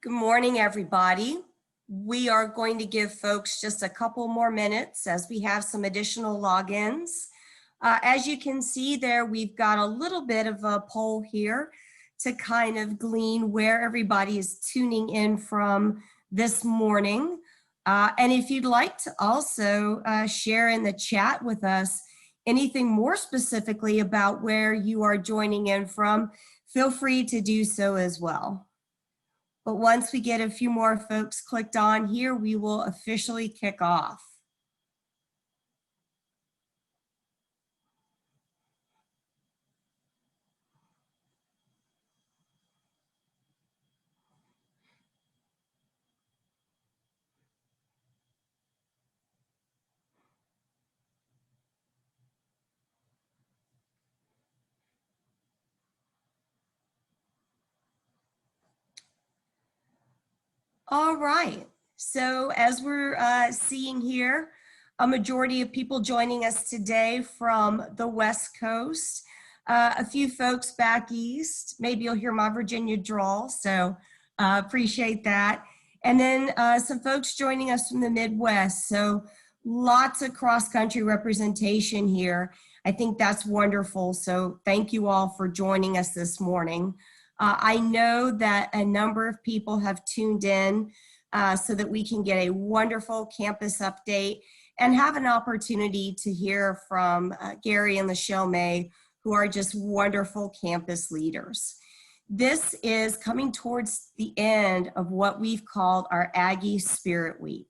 Good morning, everybody. We are going to give folks just a couple more minutes as we have some additional logins. As you can see there, we've got a little bit of a poll here to kind of glean where everybody is tuning in from this morning. And if you'd like to also share in the chat with us anything more specifically about where you are joining in from, feel free to do so as well. But once we get a few more folks clicked on here, we will officially kick off. All right, so as we're seeing here, a majority of people joining us today from the West Coast, a few folks back east, maybe you'll hear my Virginia drawl, so appreciate that. And then some folks joining us from the Midwest, so lots of cross-country representation here. I think that's wonderful, so thank you all for joining us this morning. I know that a number of people have tuned in so that we can get a wonderful campus update and have an opportunity to hear from Gary and Lachelle May, who are just wonderful campus leaders. This is coming towards the end of what we've called our Aggie Spirit Week.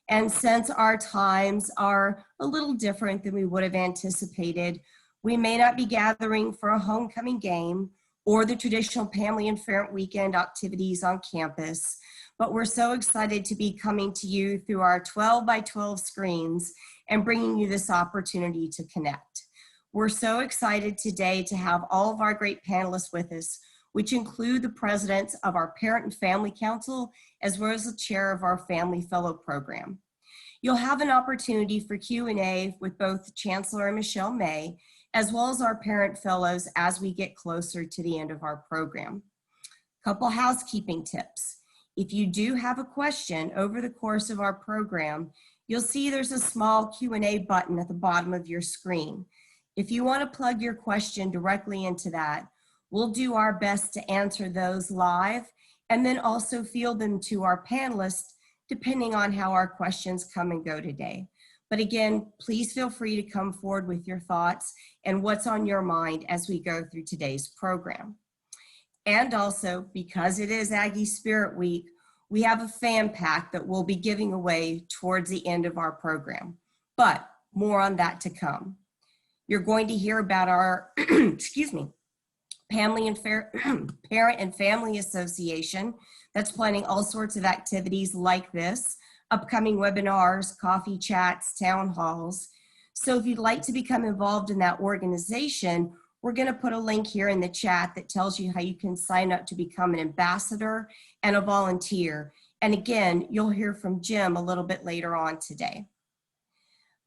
And since our times are a little different than we would have anticipated, we may not be gathering for a homecoming game or the traditional family and parent weekend activities on campus, but we're so excited to be coming to you through our 12 by 12 screens and bringing you this opportunity to connect. We're so excited today to have all of our great panelists with us, which include the presidents of our Parent and Family Council, as well as the chair of our Family Fellow Program. You'll have an opportunity for Q&A with both Chancellor and Lachelle May, as well as our parent fellows as we get closer to the end of our program. Couple housekeeping tips. If you do have a question over the course of our program, you'll see there's a small Q&A button at the bottom of your screen. If you want to plug your question directly into that, we'll do our best to answer those live and then also field them to our panelists depending on how our questions come and go today. But again, please feel free to come forward with your thoughts and what's on your mind as we go through today's program. And also, because it is Aggie Spirit Week, we have a fan pack that we'll be giving away towards the end of our program. But more on that to come. You're going to hear about our, excuse me, Parent and Family Association that's planning all sorts of activities like this, upcoming webinars, coffee chats, town halls. So if you'd like to become involved in that organization, we're going to put a link here in the chat that tells you how you can sign up to become an ambassador and a volunteer. And again, you'll hear from Jim a little bit later on today.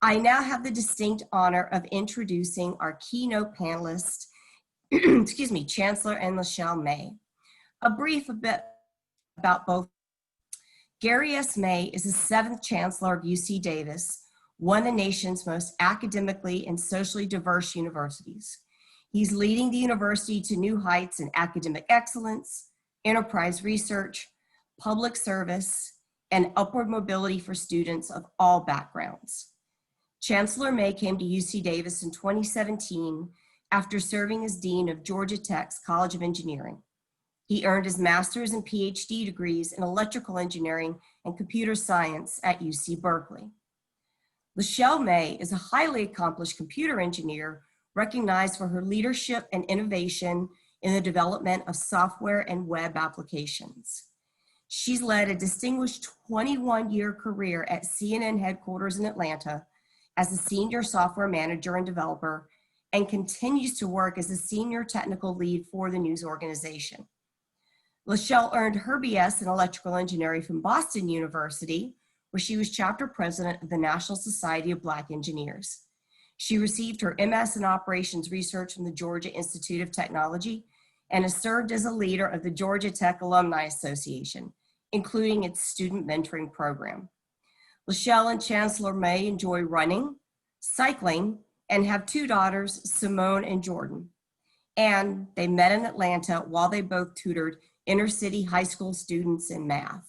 I now have the distinct honor of introducing our keynote panelists, excuse me, Chancellor and Lachelle May. A brief bit about both. Gary S. May is the 7th Chancellor of UC Davis, one of the nation's most academically and socially diverse universities. He's leading the university to new heights in academic excellence, enterprise research, public service, and upward mobility for students of all backgrounds. Chancellor May came to UC Davis in 2017 after serving as Dean of Georgia Tech's College of Engineering. He earned his master's and PhD degrees in electrical engineering and computer science at UC Berkeley. Lachelle May is a highly accomplished computer engineer recognized for her leadership and innovation in the development of software and web applications. She's led a distinguished 21-year career at CNN headquarters in Atlanta as a senior software manager and developer, and continues to work as a senior technical lead for the news organization. Lachelle earned her BS in electrical engineering from Boston University, where she was chapter president of the National Society of Black Engineers. She received her MS in operations research from the Georgia Institute of Technology and has served as a leader of the Georgia Tech Alumni Association, including its student mentoring program. Lachelle and Chancellor May enjoy running, cycling, and have two daughters, Simone and Jordan. And they met in Atlanta while they both tutored inner city high school students in math.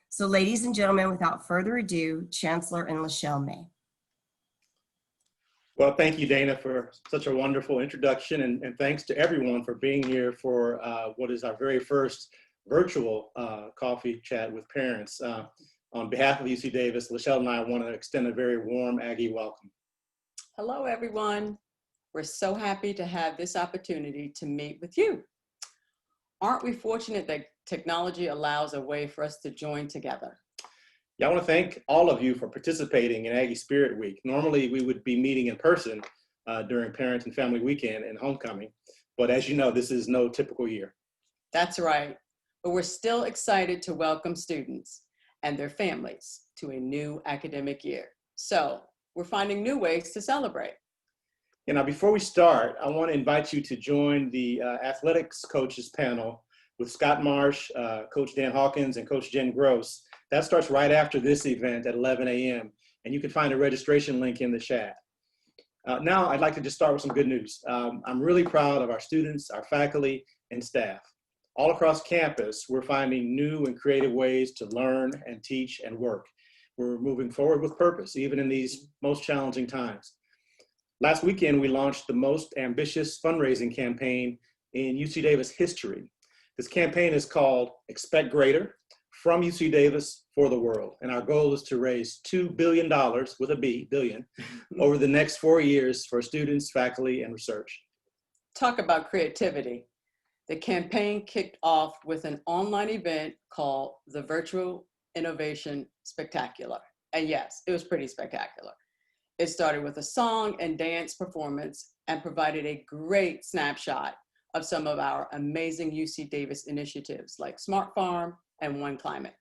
So ladies and gentlemen, without further ado, Chancellor and Lachelle May. Well, thank you, Dana, for such a wonderful introduction, and thanks to everyone for being here for what is our very first virtual coffee chat with parents. On behalf of UC Davis, Lachelle and I want to extend a very warm Aggie welcome. Hello, everyone. We're so happy to have this opportunity to meet with you. Aren't we fortunate that technology allows a way for us to join together? Yeah, I want to thank all of you for participating in Aggie Spirit Week. Normally, we would be meeting in person during Parent and Family Weekend and Homecoming, but as you know, this is no typical year. That's right, but we're still excited to welcome students and their families to a new academic year. So we're finding new ways to celebrate. You know, before we start, I want to invite you to join the athletics coaches panel with Scott Marsh, Coach Dan Hawkins, and Coach Jen Gross. That starts right after this event at 11 a.m. and you can find a registration link in the chat. Now I'd like to just start with some good news. I'm really proud of our students, our faculty, and staff. All across campus, we're finding new and creative ways to learn and teach and work. We're moving forward with purpose, even in these most challenging times. Last weekend, we launched the most ambitious fundraising campaign in UC Davis history. This campaign is called Expect Greater, from UC Davis for the world. And our goal is to raise $2 billion, with a B, billion, over the next 4 years for students, faculty, and research. Talk about creativity. The campaign kicked off with an online event called the Virtual Innovation Spectacular. And yes, it was pretty spectacular. It started with a song and dance performance and provided a great snapshot of some of our amazing UC Davis initiatives like Smart Farm and One Climate.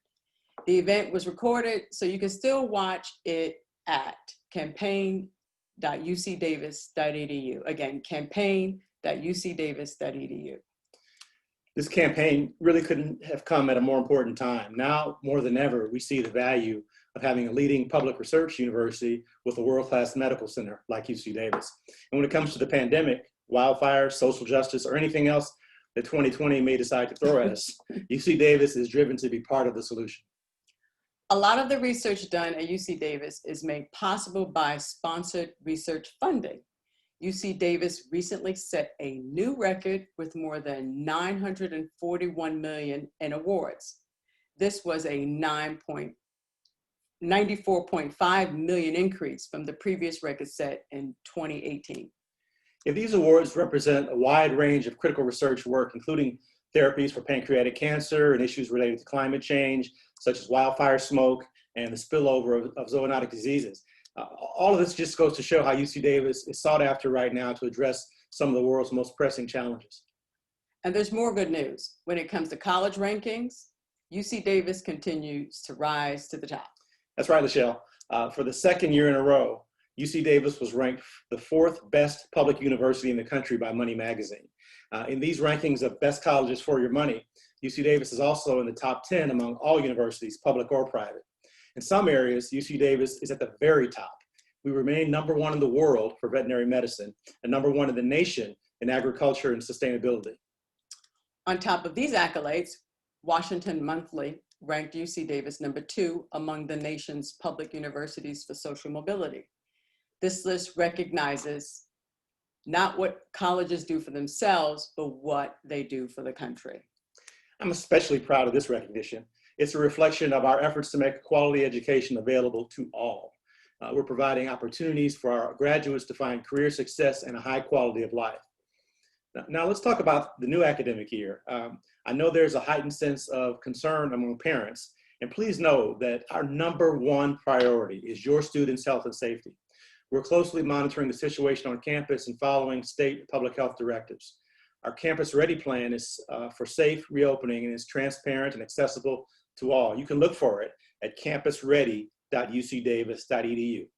The event was recorded, so you can still watch it at campaign.ucdavis.edu. Again, campaign.ucdavis.edu. This campaign really couldn't have come at a more important time. Now, more than ever, we see the value of having a leading public research university with a world-class medical center like UC Davis. And when it comes to the pandemic, wildfires, social justice, or anything else that 2020 may decide to throw at us, UC Davis is driven to be part of the solution. A lot of the research done at UC Davis is made possible by sponsored research funding. UC Davis recently set a new record with more than $941 million in awards. This was a $94.5 million increase from the previous record set in 2018. If these awards represent a wide range of critical research work, including therapies for pancreatic cancer and issues related to climate change, such as wildfire smoke and the spillover of zoonotic diseases. All of this just goes to show how UC Davis is sought after right now to address some of the world's most pressing challenges. And there's more good news. When it comes to college rankings, UC Davis continues to rise to the top. That's right, Lachelle. For the second year in a row, UC Davis was ranked the 4th best public university in the country by Money Magazine. In these rankings of best colleges for your money, UC Davis is also in the top 10 among all universities, public or private. In some areas, UC Davis is at the very top. We remain #1 in the world for veterinary medicine and #1 in the nation in agriculture and sustainability. On top of these accolades, Washington Monthly ranked UC Davis #2 among the nation's public universities for social mobility. This list recognizes not what colleges do for themselves, but what they do for the country. I'm especially proud of this recognition. It's a reflection of our efforts to make quality education available to all. We're providing opportunities for our graduates to find career success and a high quality of life. Now let's talk about the new academic year. I know there's a heightened sense of concern among parents, and please know that our #1 priority is your students' health and safety. We're closely monitoring the situation on campus and following state public health directives. Our Campus Ready plan is for safe reopening and is transparent and accessible to all. You can look for it at campusready.ucdavis.edu.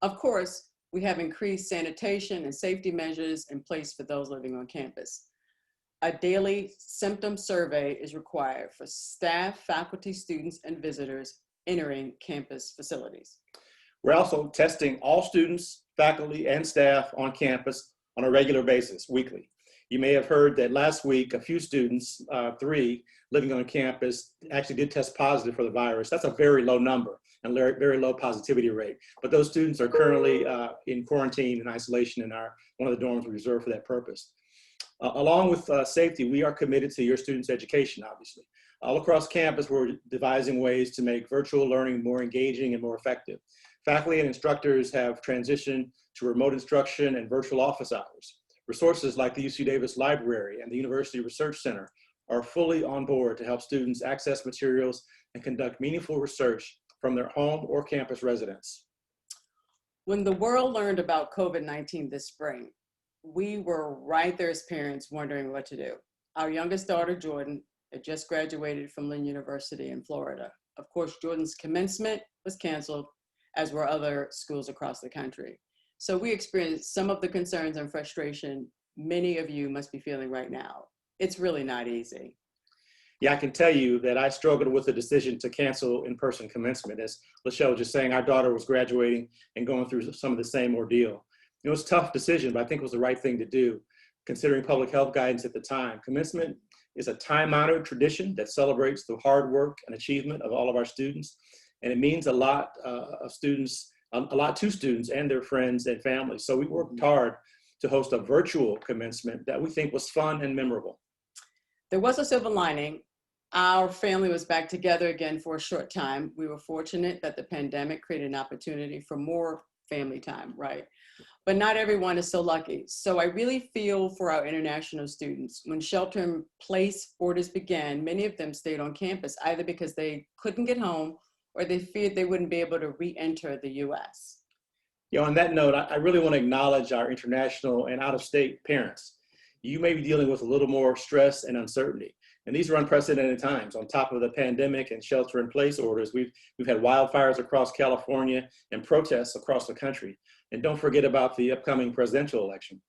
Of course, we have increased sanitation and safety measures in place for those living on campus. A daily symptom survey is required for staff, faculty, students, and visitors entering campus facilities. We're also testing all students, faculty, and staff on campus on a regular basis, weekly. You may have heard that last week, a few students, 3 living on campus, actually did test positive for the virus. That's a very low number and very low positivity rate. But those students are currently in quarantine and isolation in one of the dorms we reserved for that purpose. Along with safety, we are committed to your students' education, obviously. All across campus, we're devising ways to make virtual learning more engaging and more effective. Faculty and instructors have transitioned to remote instruction and virtual office hours. Resources like the UC Davis Library and the University Research Center are fully on board to help students access materials and conduct meaningful research from their home or campus residence. When the world learned about COVID-19 this spring, we were right there as parents wondering what to do. Our youngest daughter, Jordan, had just graduated from Lynn University in Florida. Of course, Jordan's commencement was canceled, as were other schools across the country. So we experienced some of the concerns and frustration many of you must be feeling right now. It's really not easy. Yeah, I can tell you that I struggled with the decision to cancel in-person commencement. As Lachelle was just saying, our daughter was graduating and going through some of the same ordeal. It was a tough decision, but I think it was the right thing to do, considering public health guidance at the time. Commencement is a time-honored tradition that celebrates the hard work and achievement of all of our students, and it means a lot to students and their friends and families. So we worked hard to host a virtual commencement that we think was fun and memorable. There was a silver lining. Our family was back together again for a short time. We were fortunate that the pandemic created an opportunity for more family time, right? But not everyone is so lucky. So I really feel for our international students. When shelter-in-place orders began, many of them stayed on campus, either because they couldn't get home or they feared they wouldn't be able to re-enter the US. You know, on that note, I really want to acknowledge our international and out-of-state parents. You may be dealing with a little more stress and uncertainty. And these are unprecedented times. On top of the pandemic and shelter-in-place orders, we've had wildfires across California and protests across the country. And don't forget about the upcoming presidential election.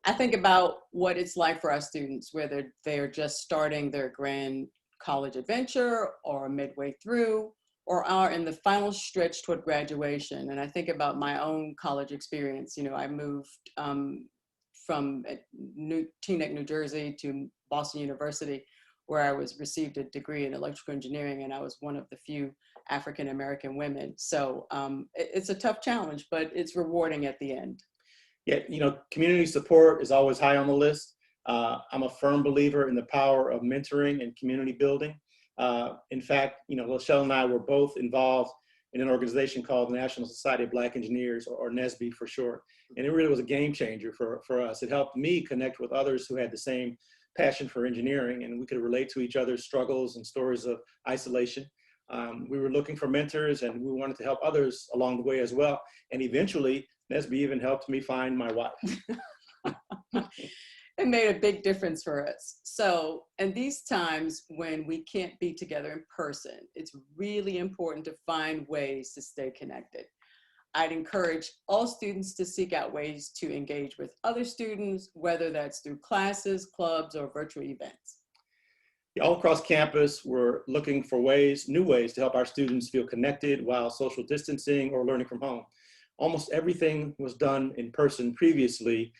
I think about what it's like for our students, whether they're just starting their grand college adventure or midway through, or are in the final stretch toward graduation. And I think about my own college experience. You know, I moved from Teaneck, New Jersey to Boston University, where I received a degree in electrical engineering, and I was one of the few African-American women. So it's a tough challenge, but it's rewarding at the end. Yeah, you know, community support is always high on the list. I'm a firm believer in the power of mentoring and community building. In fact, you know, Lachelle and I were both involved in an organization called the National Society of Black Engineers, or NSBE for short. And it really was a game changer for us. It helped me connect with others who had the same passion for engineering, and we could relate to each other's struggles and stories of isolation. We were looking for mentors, and we wanted to help others along the way as well. And eventually, NSBE even helped me find my wife. It made a big difference for us. So in these times when we can't be together in person, it's really important to find ways to stay connected. I'd encourage all students to seek out ways to engage with other students, whether that's through classes, clubs, or virtual events. All across campus, we're looking for new ways to help our students feel connected while social distancing or learning from home. Almost everything was done in person previously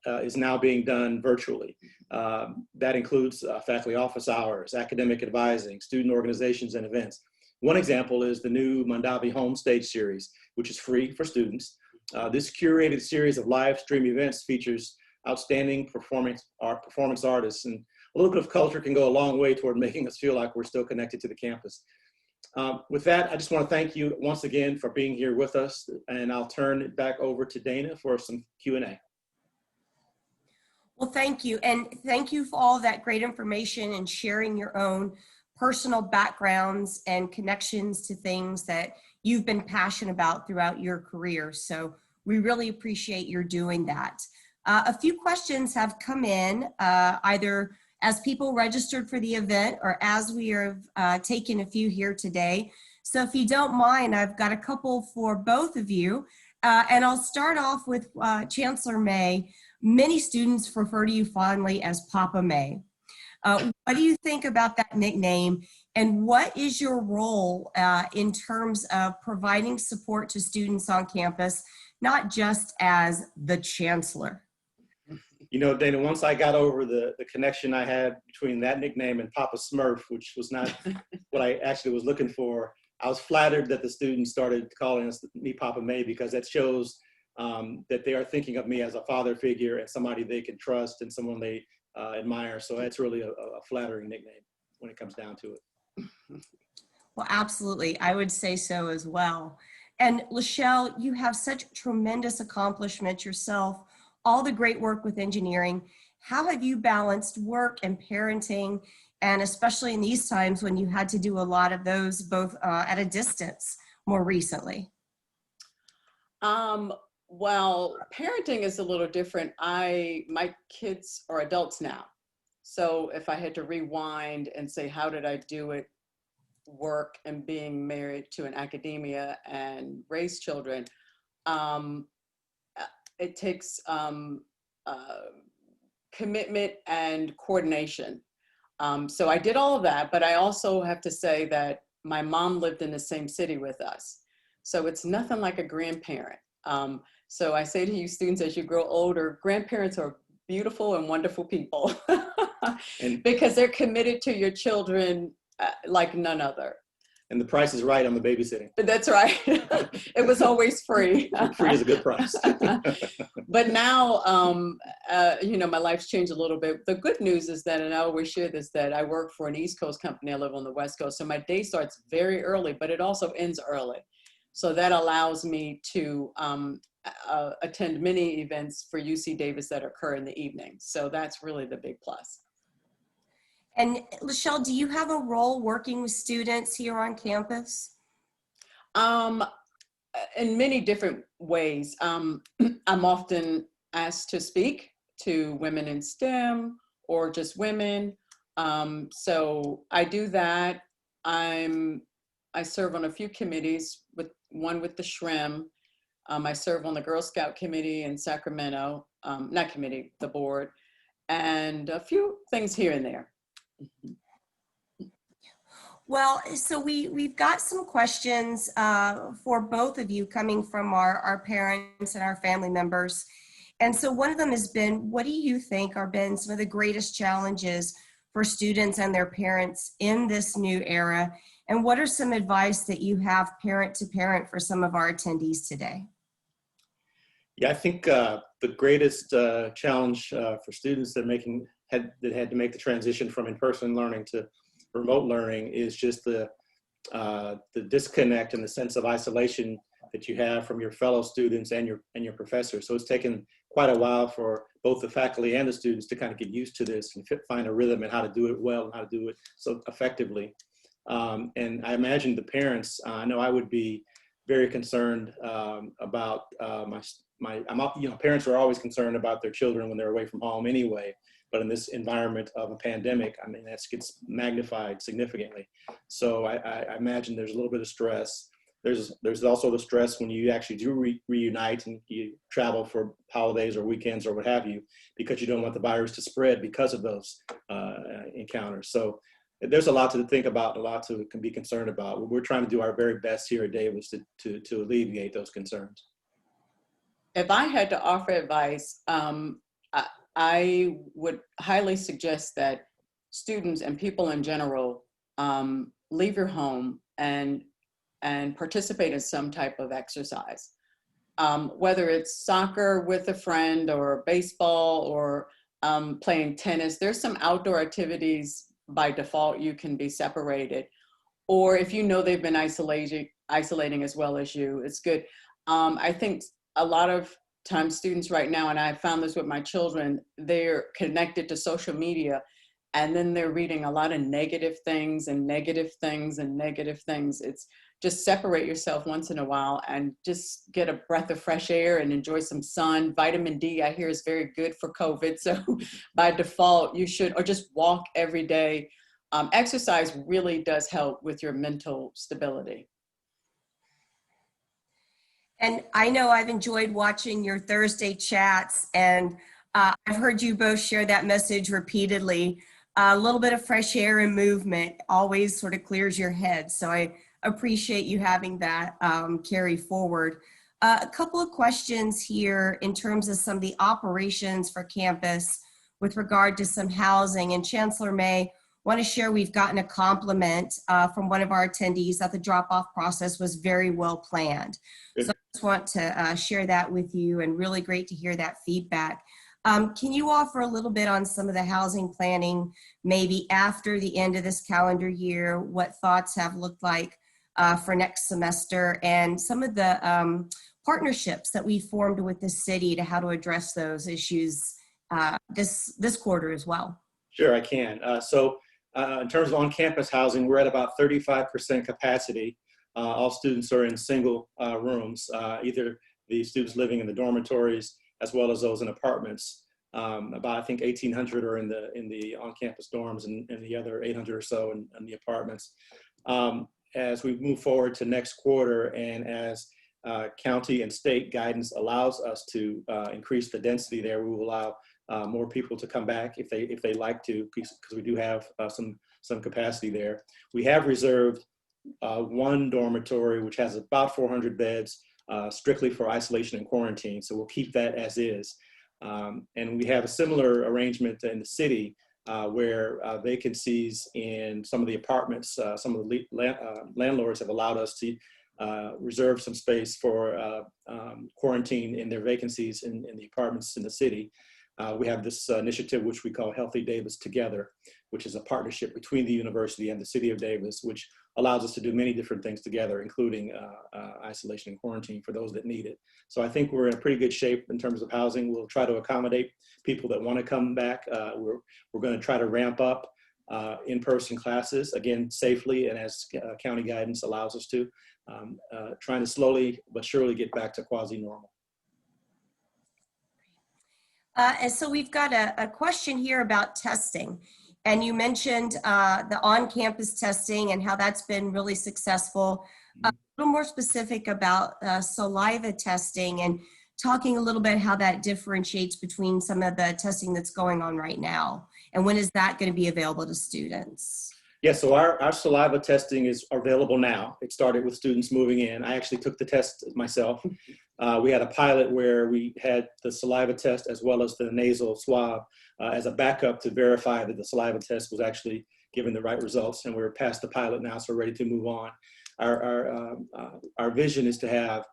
is now being done virtually. That includes faculty office hours, academic advising, student organizations, and events. One example is the new Mondavi Home Stage series, which is free for students. This curated series of live stream events features outstanding performance artists, and a little bit of culture can go a long way toward making us feel like we're still connected to the campus. With that, I just want to thank you once again for being here with us, and I'll turn it back over to Dana for some Q&A. Well, thank you. And thank you for all that great information and sharing your own personal backgrounds and connections to things that you've been passionate about throughout your career. So we really appreciate your doing that. A few questions have come in, either as people registered for the event or as we are taking a few here today. So if you don't mind, I've got a couple for both of you. And I'll start off with Chancellor May. Many students refer to you fondly as Papa May. What do you think about that nickname, and what is your role in terms of providing support to students on campus, not just as the Chancellor? You know, Dana, once I got over the connection I had between that nickname and Papa Smurf, which was not what I actually was looking for, I was flattered that the students started calling me Papa May, because that shows that they are thinking of me as a father figure and somebody they can trust and someone they admire. So that's really a flattering nickname when it comes down to it. Well, absolutely. I would say so as well. And Lachelle, you have such tremendous accomplishments yourself, all the great work with engineering. How have you balanced work and parenting, and especially in these times when you had to do a lot of those both at a distance more recently? Well, parenting is a little different. My kids are adults now. So if I had to rewind and say, how did I do it, work and being married to an academia and raise children, it takes commitment and coordination. So I did all of that, but I also have to say that my mom lived in the same city with us. So it's nothing like a grandparent. So I say to you students, as you grow older, grandparents are beautiful and wonderful people because they're committed to your children like none other. And the price is right on the babysitting. That's right. It was always free. Free is a good price. But now, my life's changed a little bit. The good news is that, and I always share this, that I work for an East Coast company. I live on the West Coast. So my day starts very early, but it also ends early. So that allows me to attend many events for UC Davis that occur in the evening. So that's really the big plus. And Lachelle, do you have a role working with students here on campus? In many different ways. I'm often asked to speak to women in STEM or just women. So I do that. I serve on a few committees, with the SHRM. I serve on the Girl Scout committee in Sacramento, not committee, the board, and a few things here and there. Well, so we've got some questions for both of you coming from our parents and our family members. And so one of them has been, what do you think are been some of the greatest challenges for students and their parents in this new era? And what are some advice that you have parent to parent for some of our attendees today? Yeah, I think the greatest challenge for students that had to make the transition from in-person learning to remote learning is just the disconnect and the sense of isolation that you have from your fellow students and your professors. So it's taken quite a while for both the faculty and the students to kind of get used to this and find a rhythm and how to do it well and how to do it so effectively. And I imagine the parents, I know I would be very concerned about parents are always concerned about their children when they're away from home anyway. But in this environment of a pandemic, I mean, that gets magnified significantly. So I imagine there's a little bit of stress. There's also the stress when you actually do reunite and you travel for holidays or weekends or what have you, because you don't want the virus to spread because of those encounters. So there's a lot to think about, a lot to be concerned about. We're trying to do our very best here at Davis to alleviate those concerns. If I had to offer advice, I would highly suggest that students and people in general leave your home and participate in some type of exercise. Whether it's soccer with a friend or baseball or playing tennis, there's some outdoor activities by default you can be separated. Or if you know they've been isolating as well as you, it's good. I think a lot of times students right now, and I found this with my children, they're connected to social media and then they're reading a lot of negative things and negative things and negative things. It's just separate yourself once in a while and just get a breath of fresh air and enjoy some sun. Vitamin D, I hear, is very good for COVID. So by default, you should, or just walk every day. Exercise really does help with your mental stability. And I know I've enjoyed watching your Thursday chats, and I've heard you both share that message repeatedly. A little bit of fresh air and movement always sort of clears your head. So I appreciate you having that carry forward. A couple of questions here in terms of some of the operations for campus with regard to some housing. And Chancellor May, want to share we've gotten a compliment from one of our attendees that the drop-off process was very well planned. Good. So I just want to share that with you, and really great to hear that feedback. Can you offer a little bit on some of the housing planning, maybe after the end of this calendar year, what thoughts have looked like for next semester, and some of the partnerships that we formed with the city to how to address those issues this quarter as well? Sure, I can. In terms of on-campus housing, we're at about 35% capacity. All students are in single rooms, either the students living in the dormitories as well as those in apartments. About, I think, 1,800 are in the on-campus dorms, and the other 800 or so in the apartments. As we move forward to next quarter, and as county and state guidance allows us to increase the density there, we will allow more people to come back if they like to, because we do have some capacity there. We have reserved one dormitory which has about 400 beds strictly for isolation and quarantine, so we'll keep that as is. And we have a similar arrangement in the city where vacancies in some of the apartments, some of the landlords have allowed us to reserve some space for quarantine in their vacancies in the apartments in the city. We have this initiative which we call Healthy Davis Together, which is a partnership between the university and the city of Davis, which allows us to do many different things together, including isolation and quarantine for those that need it. So I think we're in a pretty good shape in terms of housing. We'll try to accommodate people that want to come back. We're going to try to ramp up in-person classes, again, safely and as county guidance allows us to, trying to slowly but surely get back to quasi-normal. And so we've got a question here about testing. And you mentioned the on-campus testing and how that's been really successful. A little more specific about saliva testing, and talking a little bit how that differentiates between some of the testing that's going on right now. And when is that going to be available to students? Yeah, so our saliva testing is available now. It started with students moving in. I actually took the test myself. We had a pilot where we had the saliva test as well as the nasal swab as a backup to verify that the saliva test was actually giving the right results. And we're past the pilot now, so we're ready to move on. Our vision is to have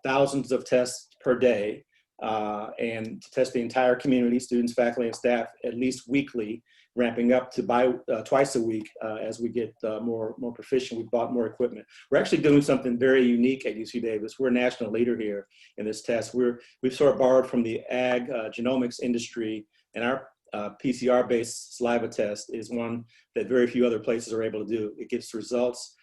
thousands of tests per day and to test the entire community, students, faculty, and staff at least weekly, ramping up to twice a week as we get more proficient. We've bought more equipment. We're actually doing something very unique at UC Davis. We're a national leader here in this test. We've sort of borrowed from the ag genomics industry, and our PCR-based saliva test is one that very few other places are able to do. It gives results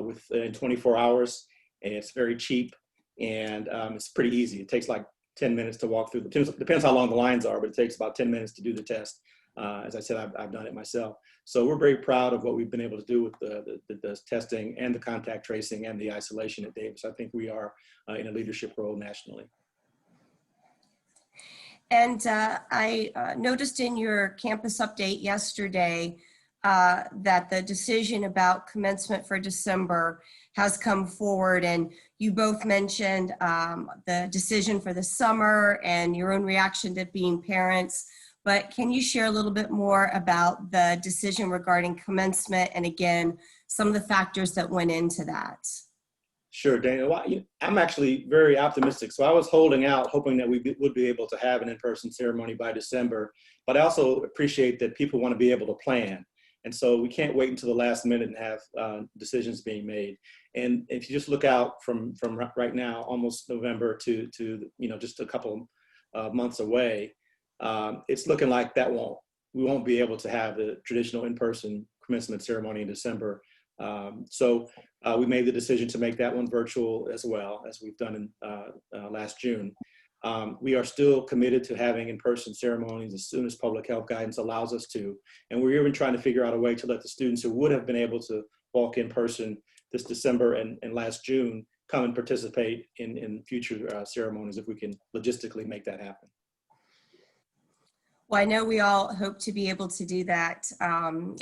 within 24 hours, and it's very cheap, and it's pretty easy. It takes like 10 minutes to walk through. Depends how long the lines are, but it takes about 10 minutes to do the test. As I said, I've done it myself. So we're very proud of what we've been able to do with the testing and the contact tracing and the isolation at Davis. I think we are in a leadership role nationally. And I noticed in your campus update yesterday that the decision about commencement for December has come forward, and you both mentioned the decision for the summer and your own reaction to being parents. But can you share a little bit more about the decision regarding commencement, and again, some of the factors that went into that? Sure, Dana. Well, I'm actually very optimistic. So I was holding out, hoping that we would be able to have an in-person ceremony by December, but I also appreciate that people want to be able to plan. And so we can't wait until the last minute and have decisions being made. And if you just look out from right now, almost November to just a couple months away, it's looking like we won't be able to have the traditional in-person commencement ceremony in December. So we made the decision to make that one virtual as well, as we've done in last June. We are still committed to having in-person ceremonies as soon as public health guidance allows us to. And we're even trying to figure out a way to let the students who would have been able to walk in person this December and last June come and participate in future ceremonies if we can logistically make that happen. Well, I know we all hope to be able to do that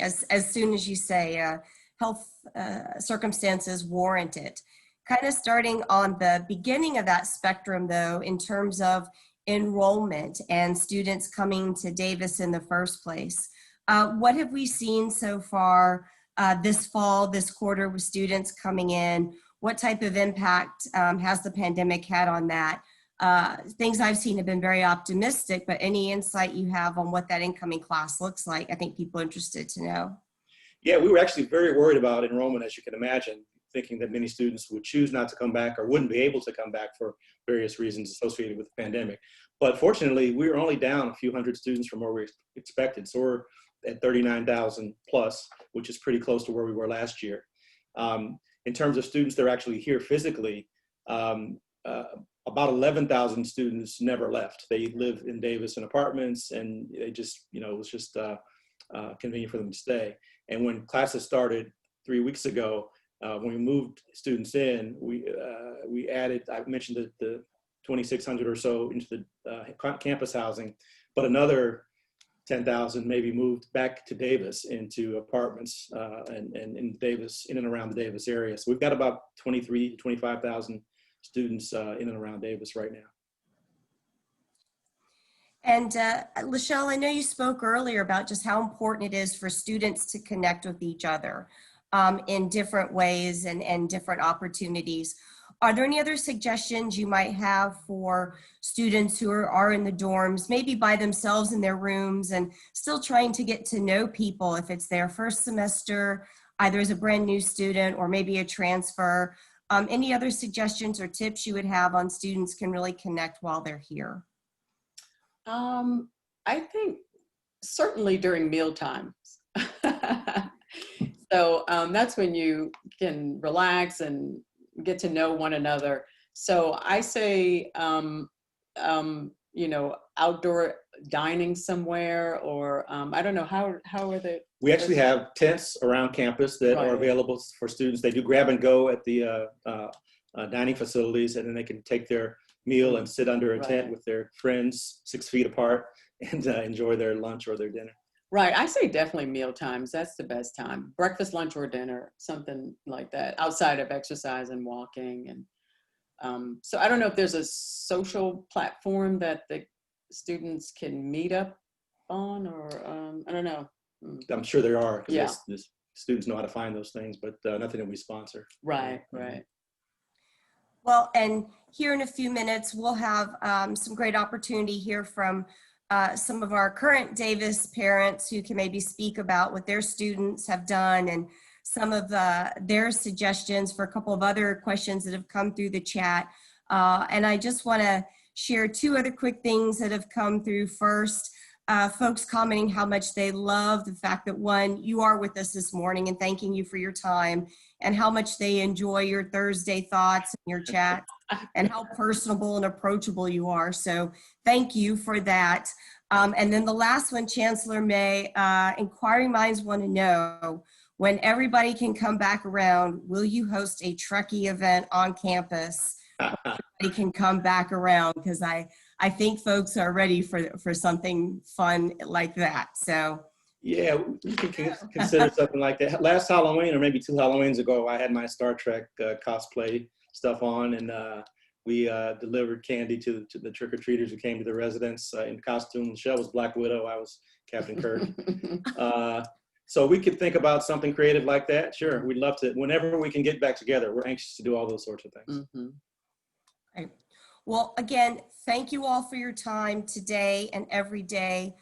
as soon as you say health circumstances warrant it. Kind of starting on the beginning of that spectrum, though, in terms of enrollment and students coming to Davis in the first place. What have we seen so far this fall, this quarter, with students coming in? What type of impact has the pandemic had on that? Things I've seen have been very optimistic, but any insight you have on what that incoming class looks like, I think people are interested to know. Yeah, we were actually very worried about enrollment, as you can imagine, thinking that many students would choose not to come back or wouldn't be able to come back for various reasons associated with the pandemic. But fortunately, we were only down a few hundred students from where we expected. So we're at 39,000 plus, which is pretty close to where we were last year. In terms of students that are actually here physically, about 11,000 students never left. They live in Davis in apartments, and they just, it was just convenient for them to stay. And when classes started 3 weeks ago, when we moved students in, we added, I mentioned the 2,600 or so into the campus housing, but another 10,000 maybe moved back to Davis into apartments and in Davis, in and around the Davis area. So we've got about 23 to 25,000 students in and around Davis right now. And Lachelle, I know you spoke earlier about just how important it is for students to connect with each other in different ways and different opportunities. Are there any other suggestions you might have for students who are in the dorms, maybe by themselves in their rooms and still trying to get to know people if it's their first semester, either as a brand new student or maybe a transfer? Any other suggestions or tips you would have on students can really connect while they're here? I think certainly during meal times. So that's when you can relax and get to know one another. So I say, outdoor dining somewhere, or I don't know, how are they? We actually have tents around campus that Right. are available for students. They do grab and go at the dining facilities, and then they can take their meal and sit under a tent Right. with their friends 6 feet apart and enjoy their lunch or their dinner. Right, I say definitely meal times. That's the best time. Breakfast, lunch, or dinner, something like that, outside of exercise and walking. And so I don't know if there's a social platform that the students can meet up on, or I don't know. I'm sure there are, because Yeah. the students know how to find those things, but nothing that we sponsor. Right, right. Well, and here in a few minutes, we'll have some great opportunity here from some of our current Davis parents who can maybe speak about what their students have done and some of their suggestions for a couple of other questions that have come through the chat. And I just want to share two other quick things that have come through. First, folks commenting how much they love the fact that, one, you are with us this morning, and thanking you for your time, and how much they enjoy your Thursday thoughts and your chat, and how personable and approachable you are. So thank you for that. And then the last one, Chancellor May, inquiring minds want to know, when everybody can come back around, will you host a Trekkie event on campus? Everybody can come back around, because I think folks are ready for something fun like that. So Yeah, we can consider something like that. Last Halloween, or maybe 2 Halloweens ago, I had my Star Trek cosplay stuff on, and we delivered candy to the trick-or-treaters who came to the residence in costume. Michelle was Black Widow. I was Captain Kirk. So we could think about something creative like that. Sure, we'd love to. Whenever we can get back together, we're anxious to do all those sorts of things. Mm-hmm. right. Well, again, thank you all for your time today and every day.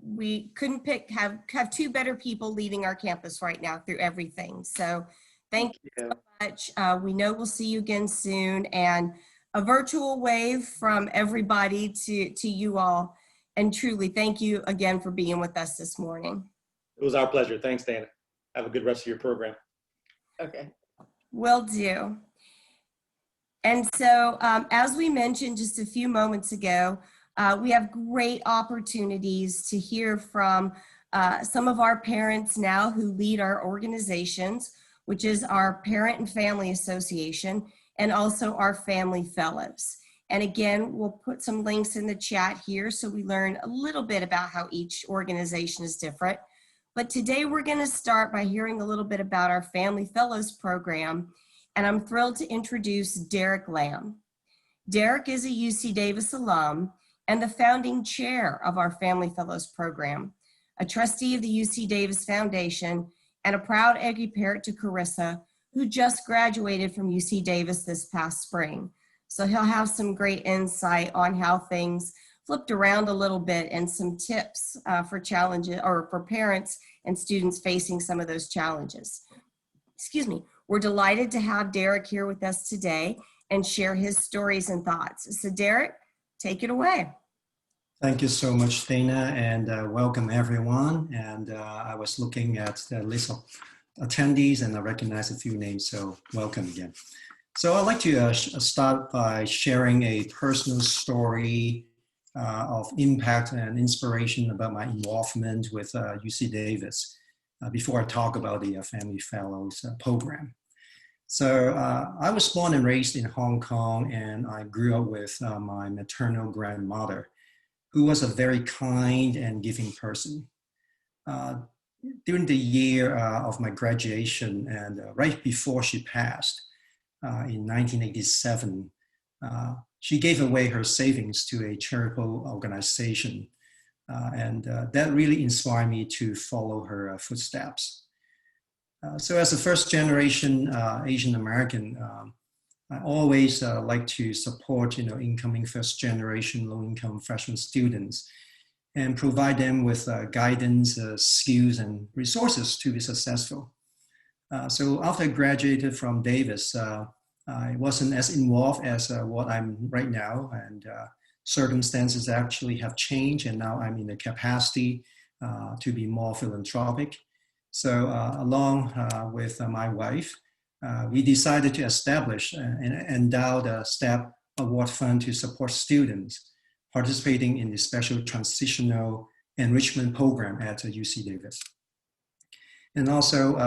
We couldn't have two better people leading our campus right now through everything. So thank you so much. We know we'll see you again soon, and a virtual wave from everybody to you all. And truly, thank you again for being with us this morning. It was our pleasure. Thanks, Dana. Have a good rest of your program. Okay. Will do. And so, as we mentioned just a few moments ago, we have great opportunities to hear from some of our parents now who lead our organizations, which is our Parent and Family Association, and also our Family Fellows. And again, we'll put some links in the chat here so we learn a little bit about how each organization is different. But today we're going to start by hearing a little bit about our Family Fellows program. And I'm thrilled to introduce Derek Lamb. Derek is a UC Davis alum and the founding chair of our Family Fellows program, a trustee of the UC Davis Foundation, and a proud Aggie parent to Carissa, who just graduated from UC Davis this past spring. So he'll have some great insight on how things flipped around a little bit and some tips for challenges or for parents and students facing some of those challenges. Excuse me. We're delighted to have Derek here with us today and share his stories and thoughts. So Derek, take it away. Thank you so much, Dana, and welcome everyone. And I was looking at the list of attendees and I recognize a few names, so welcome again. So I'd like to start by sharing a personal story of impact and inspiration about my involvement with UC Davis before I talk about the Family Fellows program. So I was born and raised in Hong Kong, and I grew up with my maternal grandmother, who was a very kind and giving person. During the year of my graduation and right before she passed in 1987, she gave away her savings to a charitable organization. And that really inspired me to follow her footsteps. So as a first generation Asian American, I always like to support incoming first generation low income freshman students and provide them with guidance, skills, and resources to be successful. So after I graduated from Davis, I wasn't as involved as what I'm right now, and circumstances actually have changed, and now I'm in the capacity to be more philanthropic. So along with my wife, we decided to establish an endowed STEP award fund to support students participating in the special transitional enrichment program at UC Davis. And also,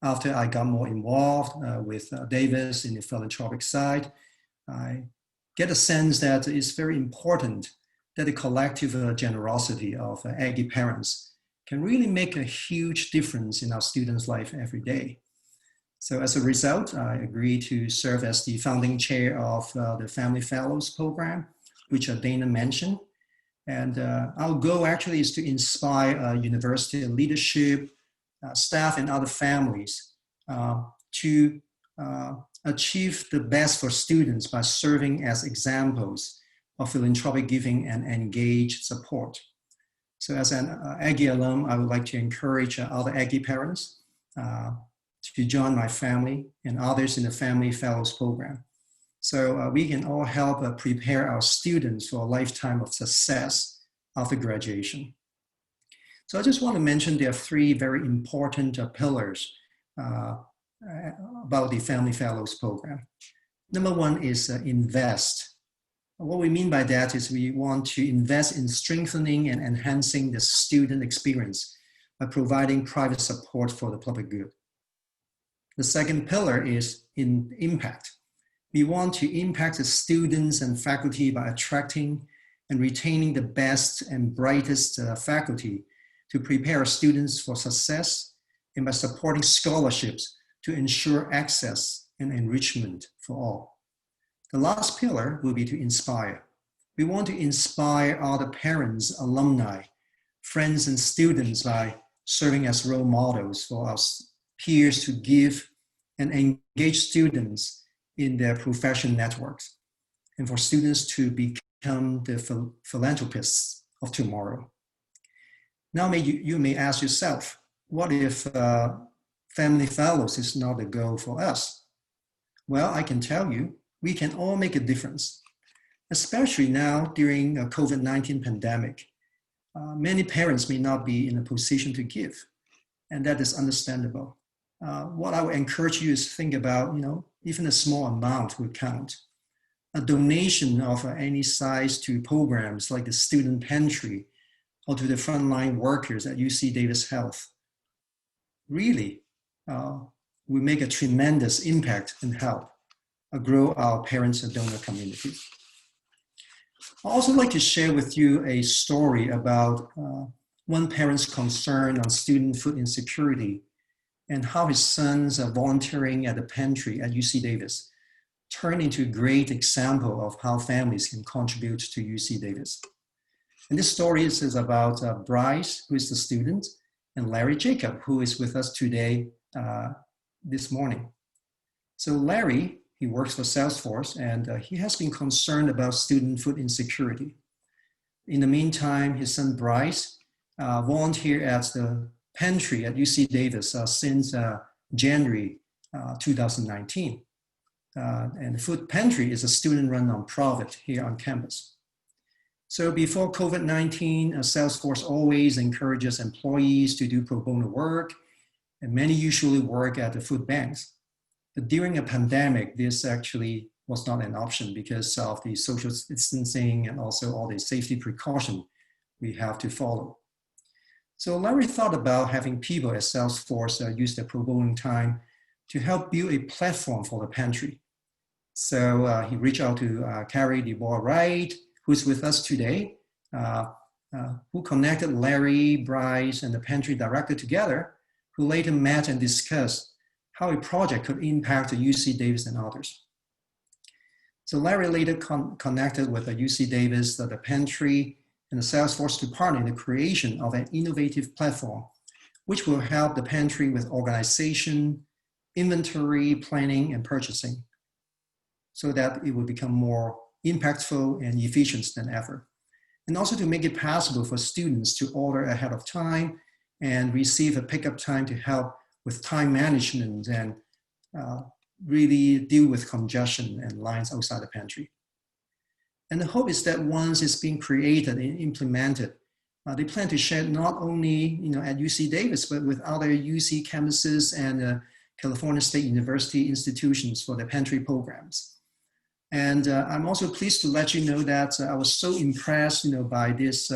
after I got more involved with Davis in the philanthropic side, I get a sense that it's very important that the collective generosity of Aggie parents can really make a huge difference in our students' life every day. So as a result, I agreed to serve as the founding chair of the Family Fellows program, which Dana mentioned. And our goal actually is to inspire university leadership, staff, and other families to achieve the best for students by serving as examples of philanthropic giving and engaged support. So as an Aggie alum, I would like to encourage other Aggie parents to join my family and others in the Family Fellows program. So we can all help prepare our students for a lifetime of success after graduation. So I just want to mention there are three very important pillars about the Family Fellows program. Number one is invest. What we mean by that is we want to invest in strengthening and enhancing the student experience by providing private support for the public good. The second pillar is in impact. We want to impact the students and faculty by attracting and retaining the best and brightest faculty to prepare students for success and by supporting scholarships to ensure access and enrichment for all. The last pillar will be to inspire. We want to inspire other parents, alumni, friends, and students by serving as role models for our peers to give and engage students in their profession networks, and for students to become the philanthropists of tomorrow. Now you may ask yourself, what if Family Fellows is not a goal for us? Well, I can tell you, we can all make a difference, especially now during a COVID-19 pandemic. Many parents may not be in a position to give, and that is understandable. What I would encourage you is to think about, even a small amount would count. A donation of any size to programs like the student pantry or to the frontline workers at UC Davis Health really will make a tremendous impact and help. grow our parents and donor community. I'd also like to share with you a story about one parent's concern on student food insecurity and how his sons are volunteering at the pantry at UC Davis turned into a great example of how families can contribute to UC Davis. And this story is about Bryce, who is the student, and Larry Jacob, who is with us today this morning. So Larry, he works for Salesforce, and he has been concerned about student food insecurity. In the meantime, his son Bryce volunteered at the pantry at UC Davis since January 2019. And the food pantry is a student-run nonprofit here on campus. So before COVID-19, Salesforce always encourages employees to do pro bono work, and many usually work at the food banks. But during a pandemic, this actually was not an option because of the social distancing and also all the safety precaution we have to follow. So Larry thought about having people at Salesforce use their pro bono time to help build a platform for the pantry. So he reached out to Carrie DeBoer Wright, who's with us today, who connected Larry, Bryce, and the pantry director together, who later met and discussed how a project could impact the UC Davis and others. So Larry later connected with the UC Davis, the pantry, and the Salesforce to partner in the creation of an innovative platform, which will help the pantry with organization, inventory, planning, and purchasing, so that it will become more impactful and efficient than ever. And also to make it possible for students to order ahead of time and receive a pickup time to help with time management and really deal with congestion and lines outside the pantry. And the hope is that once it's being created and implemented, they plan to share not only at UC Davis, but with other UC campuses and California State University institutions for the pantry programs. And I'm also pleased to let you know that I was so impressed by this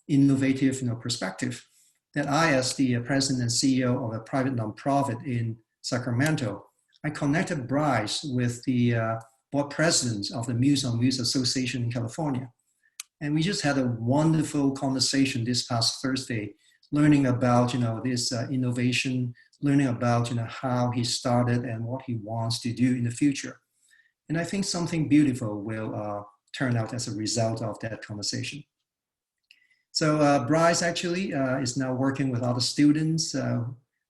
innovative perspective that I, as the president and CEO of a private nonprofit in Sacramento, I connected Bryce with the board president of the Meals on Wheels Association in California. And we just had a wonderful conversation this past Thursday, learning about this innovation, learning about how he started and what he wants to do in the future. And I think something beautiful will turn out as a result of that conversation. So Bryce actually is now working with other students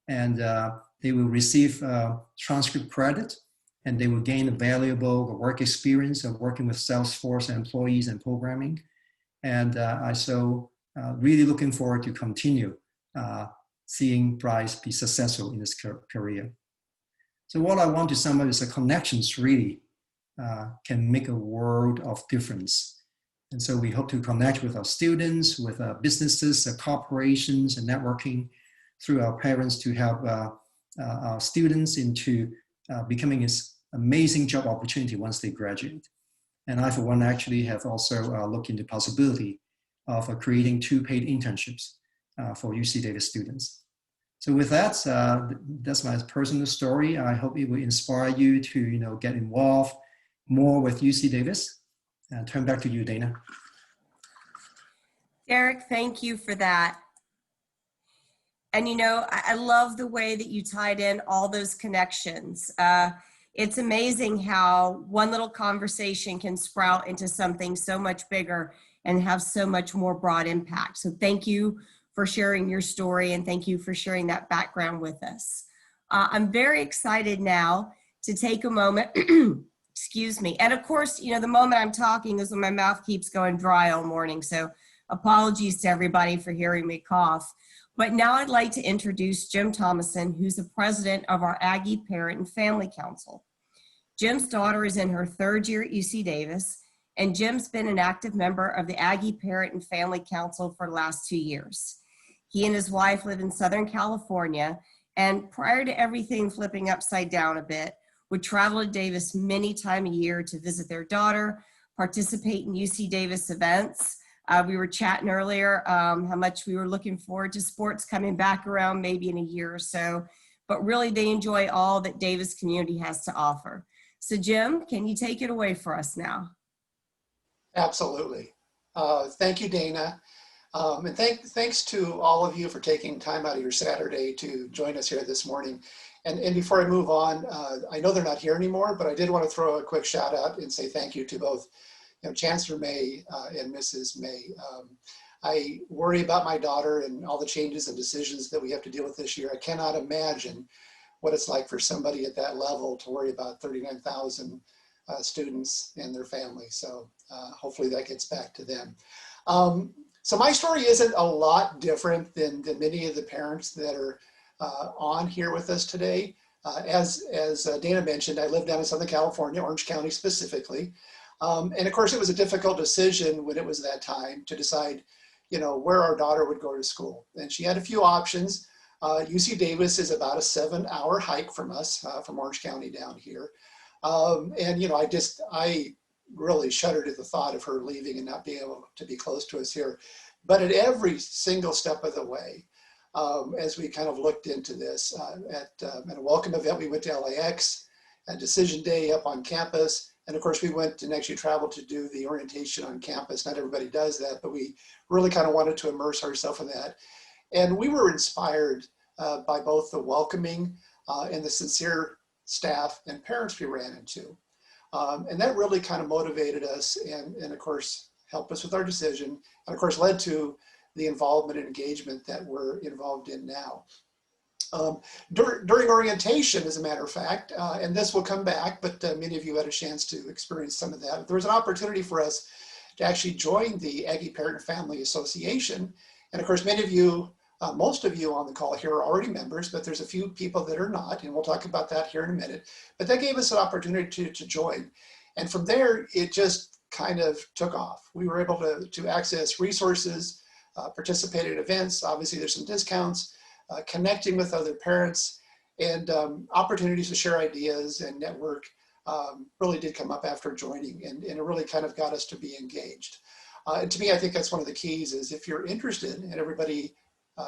and they will receive transcript credit and they will gain a valuable work experience of working with Salesforce employees and programming. And I so really looking forward to continue seeing Bryce be successful in his career. So what I want to sum up is the connections really can make a world of difference. And so we hope to connect with our students, with our businesses, our corporations, and networking through our parents to help our students into becoming this amazing job opportunity once they graduate. And I, for one, actually have also looked into the possibility of creating 2 paid internships for UC Davis students. So with that, that's my personal story. I hope it will inspire you to get involved more with UC Davis. Turn back to you, Dana. Derek, thank you for that. And I love the way that you tied in all those connections. It's amazing how one little conversation can sprout into something so much bigger and have so much more broad impact. So thank you for sharing your story and thank you for sharing that background with us. I'm very excited now to take a moment excuse me. And of course, the moment I'm talking is when my mouth keeps going dry all morning. So apologies to everybody for hearing me cough. But now I'd like to introduce Jim Thomason, who's the president of our Aggie Parent and Family Council. Jim's daughter is in her 3rd year at UC Davis, and Jim's been an active member of the Aggie Parent and Family Council for the last 2 years. He and his wife live in Southern California, and prior to everything flipping upside down a bit, would travel to Davis many times a year to visit their daughter, participate in UC Davis events. We were chatting earlier how much we were looking forward to sports coming back around maybe in a year or so, but really they enjoy all that Davis community has to offer. So Jim, can you take it away for us now? Absolutely. Thank you, Dana. And thanks to all of you for taking time out of your Saturday to join us here this morning. And before I move on, I know they're not here anymore, but I did want to throw a quick shout out and say thank you to both Chancellor May and Mrs. May. I worry about my daughter and all the changes and decisions that we have to deal with this year. I cannot imagine what it's like for somebody at that level to worry about 39,000 students and their families. So hopefully that gets back to them. So my story isn't a lot different than many of the parents that are on here with us today. As Dana mentioned, I live down in Southern California, Orange County specifically. And of course, it was a difficult decision when it was that time to decide, where our daughter would go to school. And she had a few options. UC Davis is about a 7-hour hike from us, from Orange County down here. And I really shuddered at the thought of her leaving and not being able to be close to us here. But at every single step of the way, as we kind of looked into this, at a welcome event, we went to LAX, at decision day up on campus. And of course, we went and actually traveled to do the orientation on campus. Not everybody does that, but we really kind of wanted to immerse ourselves in that. And we were inspired by both the welcoming and the sincere staff and parents we ran into. And that really kind of motivated us and of course, helped us with our decision. And of course, led to the involvement and engagement that we're involved in now. During orientation, as a matter of fact, and this will come back, but many of you had a chance to experience some of that. There was an opportunity for us to actually join the Aggie Parent and Family Association. And of course, many of you, most of you on the call here are already members, but there's a few people that are not, and we'll talk about that here in a minute. But that gave us an opportunity to join. And from there, it just kind of took off. We were able to access resources, participate in events. Obviously, there's some discounts, connecting with other parents, and opportunities to share ideas and network really did come up after joining, and it really kind of got us to be engaged. And to me, I think that's one of the keys is if you're interested, and everybody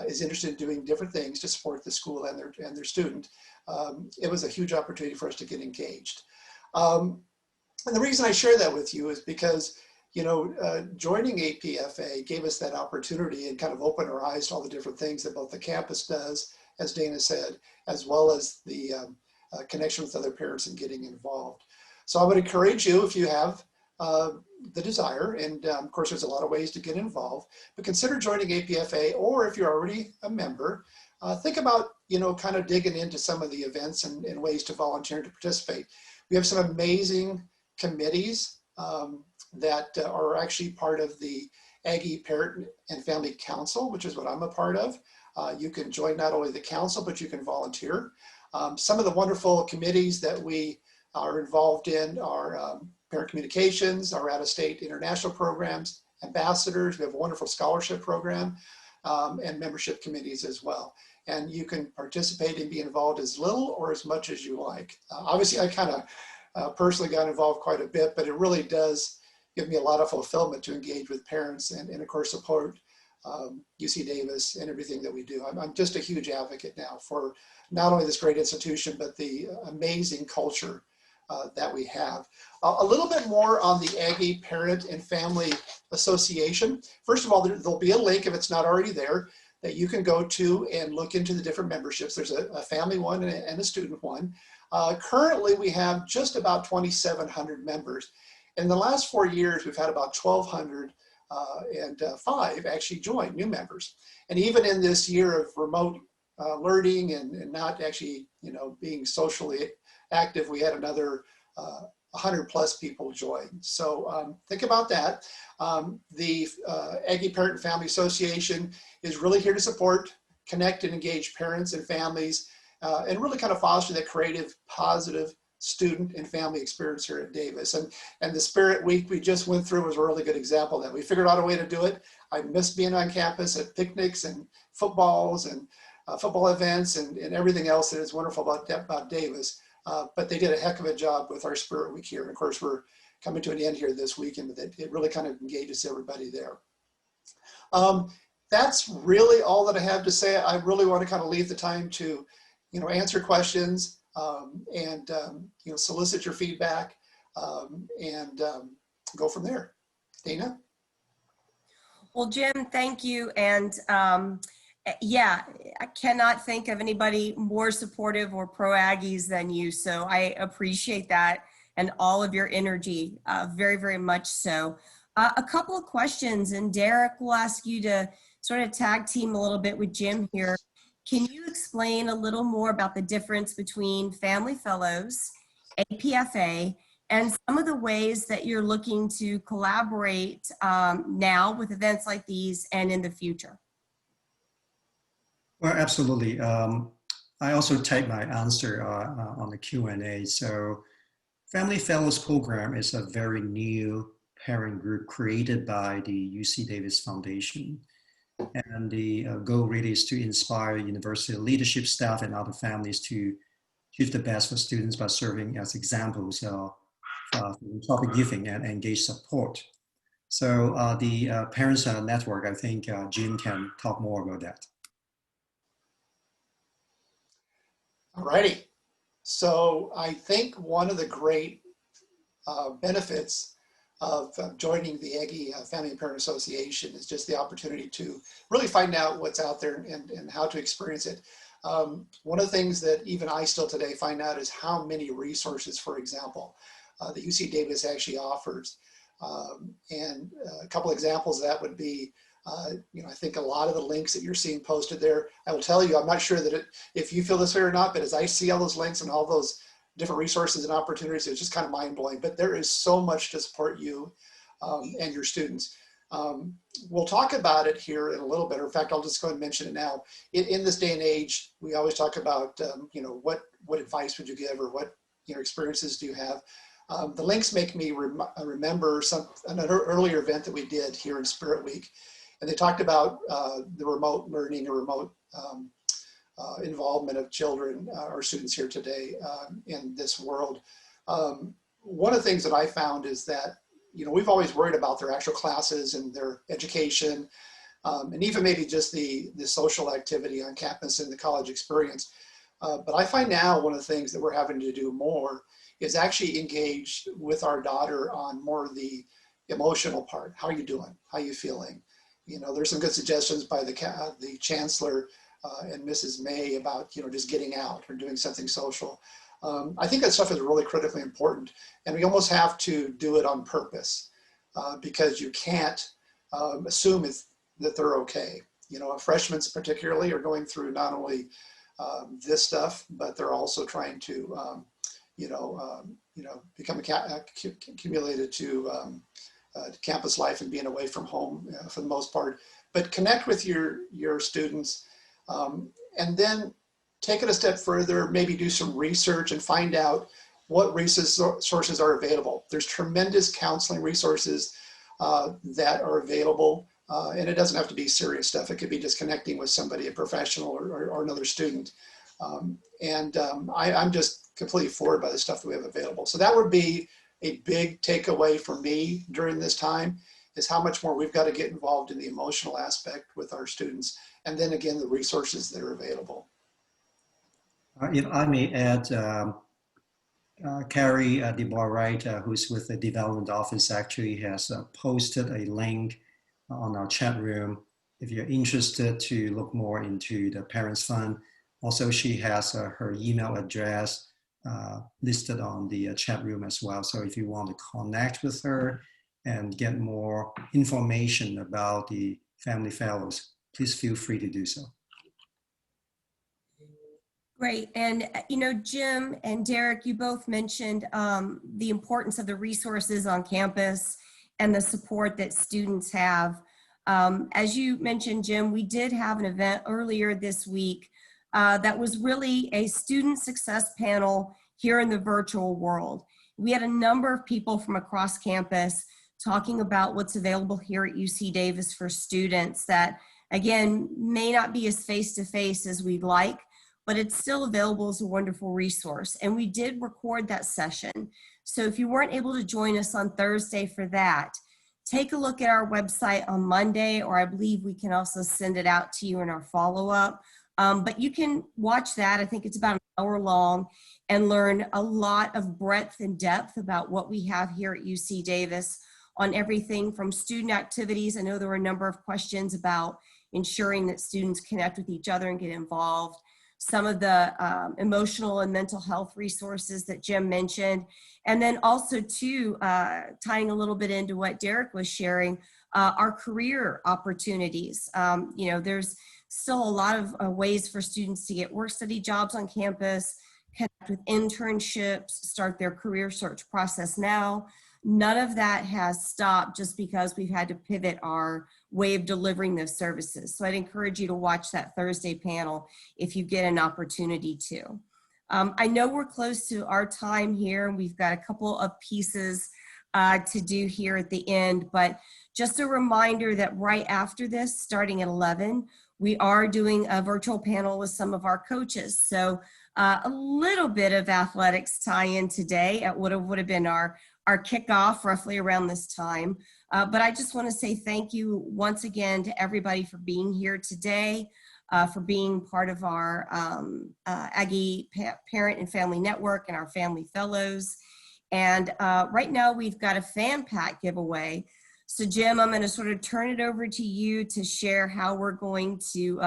is interested in doing different things to support the school and their student, it was a huge opportunity for us to get engaged. And the reason I share that with you is because joining APFA gave us that opportunity and kind of opened our eyes to all the different things that both the campus does, as Dana said, as well as the connection with other parents and getting involved. So I would encourage you, if you have the desire, and of course there's a lot of ways to get involved, but consider joining APFA, or if you're already a member, think about kind of digging into some of the events and ways to volunteer to participate. We have some amazing committees that are actually part of the Aggie Parent and Family Council, which is what I'm a part of. You can join not only the council, but you can volunteer. Some of the wonderful committees that we are involved in are parent communications, our out-of-state international programs, ambassadors. We have a wonderful scholarship program, and membership committees as well. And you can participate and be involved as little or as much as you like. Obviously, I kind of personally got involved quite a bit, but it really does give me a lot of fulfillment to engage with parents and of course support UC Davis and everything that we do. I'm just a huge advocate now for not only this great institution, but the amazing culture that we have. A little bit more on the Aggie Parent and Family Association. First of all, there'll be a link, if it's not already there, that you can go to and look into the different memberships. There's a family one and a student one. Currently, we have just about 2,700 members. In the last 4 years, we've had about 1,205 actually join, new members. And even in this year of remote learning and not actually, being socially active, we had another 100 plus people join. So think about that. The Aggie Parent and Family Association is really here to support, connect, and engage parents and families, and really kind of foster that creative, positive student and family experience here at Davis. And the Spirit Week we just went through was a really good example of that. We figured out a way to do it. I miss being on campus at picnics and footballs and football events and everything else that is wonderful about Davis. But they did a heck of a job with our Spirit Week here. And of course, we're coming to an end here this weekend, but it really kind of engages everybody there. That's really all that I have to say. I really want to kind of leave the time to, answer questions. solicit your feedback and go from there. Dana? Well, Jim, thank you. And yeah, I cannot think of anybody more supportive or pro Aggies than you. So I appreciate that and all of your energy, very, very much so. A couple of questions, and Derek will ask you to sort of tag team a little bit with Jim here. Can you explain a little more about the difference between Family Fellows, APFA, and some of the ways that you're looking to collaborate now with events like these and in the future? Well, absolutely. I also typed my answer on the Q&A. So Family Fellows Program is a very new parent group created by the UC Davis Foundation. And the goal really is to inspire university leadership staff and other families to achieve the best for students by serving as examples of philanthropic giving and engaged support. So the Parents Network, I think Jim can talk more about that. All righty. So I think one of the great benefits of joining the Aggie Family and Parent Association is just the opportunity to really find out what's out there and how to experience it. One of the things that even I still today find out is how many resources, for example, that UC Davis actually offers. And a couple examples of that would be, I think a lot of the links that you're seeing posted there, I will tell you, I'm not sure that if you feel this way or not, but as I see all those links and all those different resources and opportunities, it's just kind of mind blowing, but there is so much to support you and your students. We'll talk about it here in a little bit. In fact, I'll just go ahead and mention it now. In this day and age, we always talk about, what advice would you give or what experiences do you have? The links make me remember an earlier event that we did here in Spirit Week. And they talked about the remote learning or remote involvement of children or students here today in this world. One of the things that I found is that, we've always worried about their actual classes and their education, and even maybe just the social activity on campus and the college experience. But I find now one of the things that we're having to do more is actually engage with our daughter on more of the emotional part. How are you doing? How are you feeling? There's some good suggestions by the Chancellor and Mrs. May about, just getting out or doing something social. I think that stuff is really critically important, and we almost have to do it on purpose because you can't assume that they're okay. Freshmen particularly are going through not only this stuff, but they're also trying to, become accumulated to campus life and being away from home for the most part. But connect with your students, and then take it a step further, maybe do some research and find out what resources are available. There's tremendous counseling resources that are available, and it doesn't have to be serious stuff. It could be just connecting with somebody, a professional or another student. I'm just completely floored by the stuff that we have available. So that would be a big takeaway for me during this time, is how much more we've got to get involved in the emotional aspect with our students. And then again, the resources that are available. If I may add, Carrie DeBoer Wright, who's with the development office, actually has posted a link on our chat room if you're interested to look more into the Parents Fund. Also, she has her email address listed on the chat room as well. So if you want to connect with her and get more information about the Family Fellows, please feel free to do so. Great. And, Jim and Derek, you both mentioned the importance of the resources on campus and the support that students have. As you mentioned, Jim, we did have an event earlier this week that was really a student success panel here in the virtual world. We had a number of people from across campus talking about what's available here at UC Davis for students that, again, may not be as face-to-face as we'd like, but it's still available as a wonderful resource. And we did record that session. So if you weren't able to join us on Thursday for that, take a look at our website on Monday, or I believe we can also send it out to you in our follow-up. But you can watch that. I think it's about an hour long and learn a lot of breadth and depth about what we have here at UC Davis on everything from student activities. I know there were a number of questions about ensuring that students connect with each other and get involved. Some of the emotional and mental health resources that Jim mentioned. And then also too, tying a little bit into what Derek was sharing, our career opportunities. You know, there's still a lot of ways for students to get work study jobs on campus, connect with internships, start their career search process now. None of that has stopped just because we've had to pivot our way of delivering those services. So I'd encourage you to watch that Thursday panel if you get an opportunity to. I know we're close to our time here, and we've got a couple of pieces to do here at the end, but just a reminder that right after this, starting at 11, we are doing a virtual panel with some of our coaches. So a little bit of athletics tie-in today at what would have been our kickoff roughly around this time. But I just want to say thank you once again to everybody for being here today, for being part of our Aggie Parent and Family Network and our Family Fellows. And right now we've got a fan pack giveaway. So Jim, I'm going to sort of turn it over to you to share how we're going to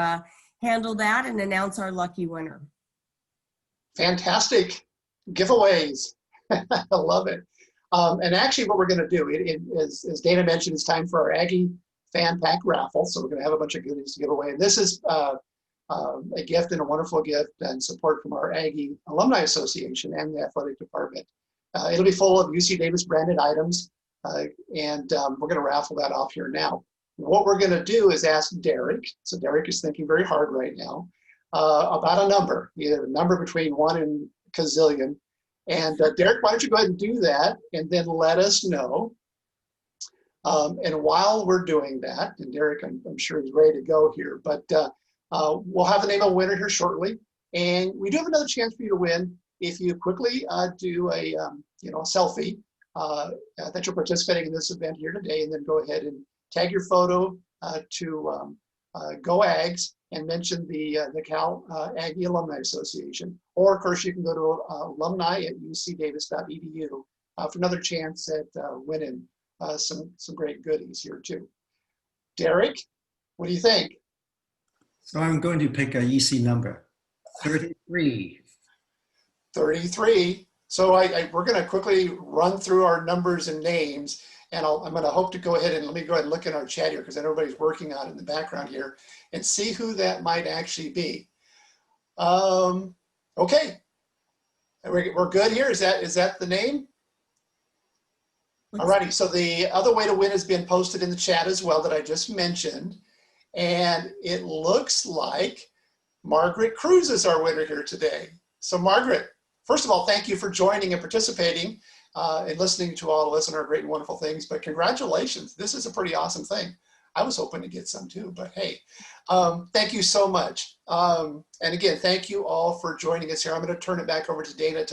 handle that and announce our lucky winner. Fantastic giveaways. I love it. And actually what we're going to do, as Dana mentioned, it's time for our Aggie Fan Pack raffle. So we're going to have a bunch of goodies to give away. And this is a gift and a wonderful gift and support from our Aggie Alumni Association and the athletic department. It'll be full of UC Davis branded items. And we're going to raffle that off here now. What we're going to do is ask Derek. So Derek is thinking very hard right now about a number, either a number between 1 and a gazillion. And Derek, why don't you go ahead and do that and then let us know. And while we're doing that, and Derek, I'm sure he's ready to go here, but we'll have the name of a winner here shortly. And we do have another chance for you to win if you quickly do a selfie that you're participating in this event here today, and then go ahead and tag your photo to Go Ags and mention the Cal Aggie Alumni Association. Or of course you can go to alumni@ucdavis.edu for another chance at winning some great goodies here too. Derek, what do you think? So I'm going to pick a easy number, 33. 33. So we're going to quickly run through our numbers and names, and I'm going to hope to go ahead and let me go ahead and look in our chat here because everybody's working on it in the background here and see who that might actually be. Okay, we're good here. Is that the name? Alrighty. So the other way to win has been posted in the chat as well that I just mentioned, and it looks like Margaret Cruz is our winner here today. So Margaret, first of all, thank you for joining and participating and listening to all of us and our great and wonderful things, but congratulations. This is a pretty awesome thing. I was hoping to get some too, but hey, thank you so much. And again, thank you all for joining us here. I'm going to turn it back over to Dana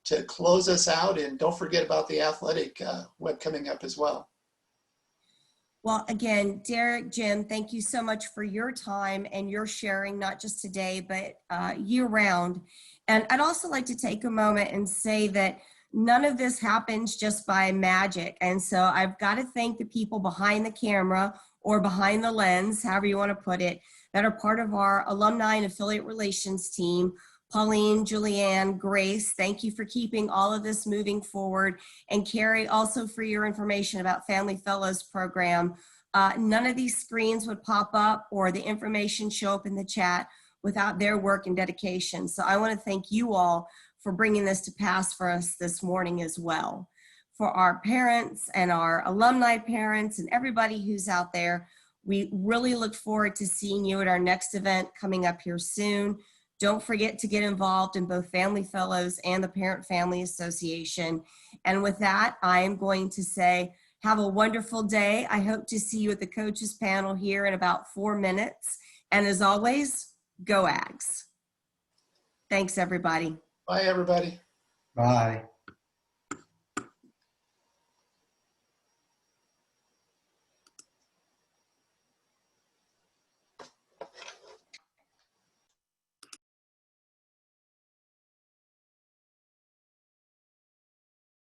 to close us out, and don't forget about the athletic web coming up as well. Well, again, Derek, Jim, thank you so much for your time and your sharing, not just today, but year round. And I'd also like to take a moment and say that none of this happens just by magic. And so I've got to thank the people behind the camera or behind the lens, however you want to put it, that are part of our alumni and affiliate relations team. Pauline, Julianne, Grace, thank you for keeping all of this moving forward. And Carrie, also for your information about Family Fellows program. None of these screens would pop up or the information show up in the chat without their work and dedication. So I want to thank you all for bringing this to pass for us this morning as well. For our parents and our alumni parents and everybody who's out there, we really look forward to seeing you at our next event coming up here soon. Don't forget to get involved in both Family Fellows and the Parent Family Association. And with that, I am going to say, have a wonderful day. I hope to see you at the coaches panel here in about 4 minutes. And as always, go Ags. Thanks, everybody. Bye, everybody. Bye.